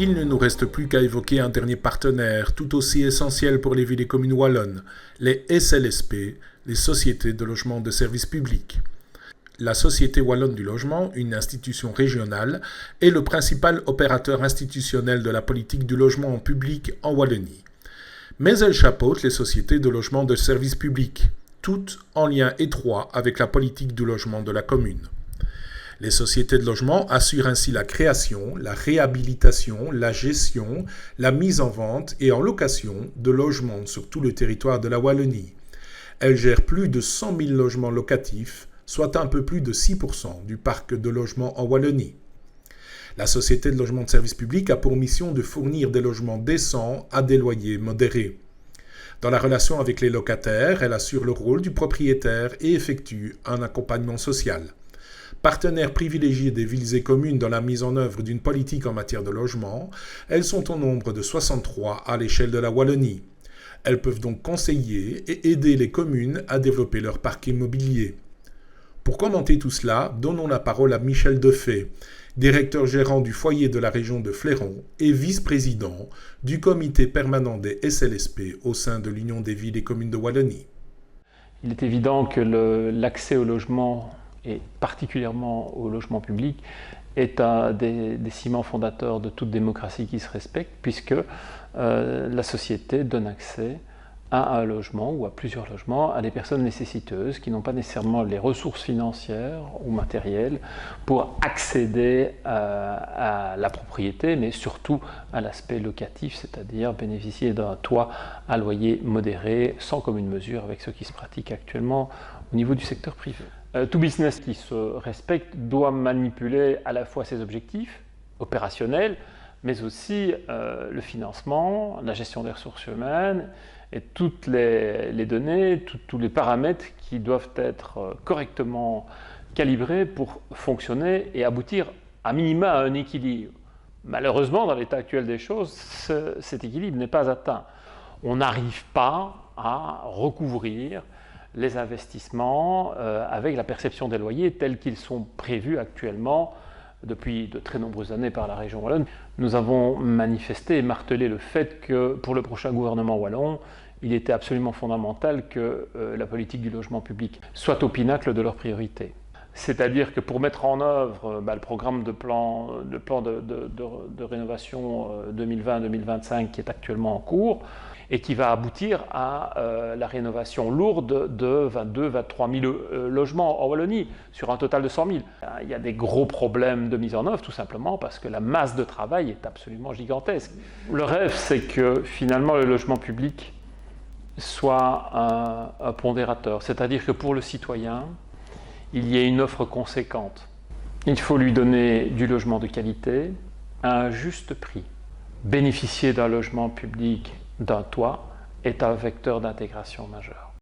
Il ne nous reste plus qu'à évoquer un dernier partenaire tout aussi essentiel pour les villes et communes wallonnes, les SLSP, les sociétés de logement de service public. La Société wallonne du logement, une institution régionale, est le principal opérateur institutionnel de la politique du logement en public en Wallonie. Mais elle chapeaute les sociétés de logement de service public, toutes en lien étroit avec la politique du logement de la commune. Les sociétés de logement assurent ainsi la création, la réhabilitation, la gestion, la mise en vente et en location de logements sur tout le territoire de la Wallonie. Elles gèrent plus de 100 000 logements locatifs, soit un peu plus de 6% du parc de logements en Wallonie. La Société de logement de service public a pour mission de fournir des logements décents à des loyers modérés. Dans la relation avec les locataires, elle assure le rôle du propriétaire et effectue un accompagnement social. Partenaires privilégiés des villes et communes dans la mise en œuvre d'une politique en matière de logement, elles sont au nombre de 63 à l'échelle de la Wallonie. Elles peuvent donc conseiller et aider les communes à développer leur parc immobilier. Pour commenter tout cela, donnons la parole à Michel Defay, directeur gérant du foyer de la région de Fléron et vice-président du comité permanent des SLSP au sein de l'Union des villes et communes de Wallonie. Il est évident que l'accès au logement, et particulièrement au logement public, est un des ciments fondateurs de toute démocratie qui se respecte, puisque la société donne accès à un logement ou à plusieurs logements à des personnes nécessiteuses qui n'ont pas nécessairement les ressources financières ou matérielles pour accéder à la propriété, mais surtout à l'aspect locatif, c'est-à-dire bénéficier d'un toit à loyer modéré, sans commune mesure avec ce qui se pratique actuellement au niveau du secteur privé. Tout business qui se respecte doit manipuler à la fois ses objectifs opérationnels, mais aussi le financement, la gestion des ressources humaines et toutes les données, tous les paramètres qui doivent être correctement calibrés pour fonctionner et aboutir à minima à un équilibre. Malheureusement, dans l'état actuel des choses, cet équilibre n'est pas atteint. On n'arrive pas à recouvrir les investissements avec la perception des loyers tels qu'ils sont prévus actuellement depuis de très nombreuses années par la région wallonne. Nous avons manifesté et martelé le fait que pour le prochain gouvernement wallon, il était absolument fondamental que la politique du logement public soit au pinacle de leurs priorités. C'est-à-dire que pour mettre en œuvre le programme de plan de rénovation 2020-2025 qui est actuellement en cours et qui va aboutir à la rénovation lourde de 22-23 000 logements en Wallonie sur un total de 100 000. Il y a des gros problèmes de mise en œuvre tout simplement parce que la masse de travail est absolument gigantesque. Le rêve, c'est que finalement le logement public soit un pondérateur, c'est-à-dire que pour le citoyen, il y ait une offre conséquente. Il faut lui donner du logement de qualité à un juste prix. Bénéficier d'un logement public, d'un toit, est un vecteur d'intégration majeur.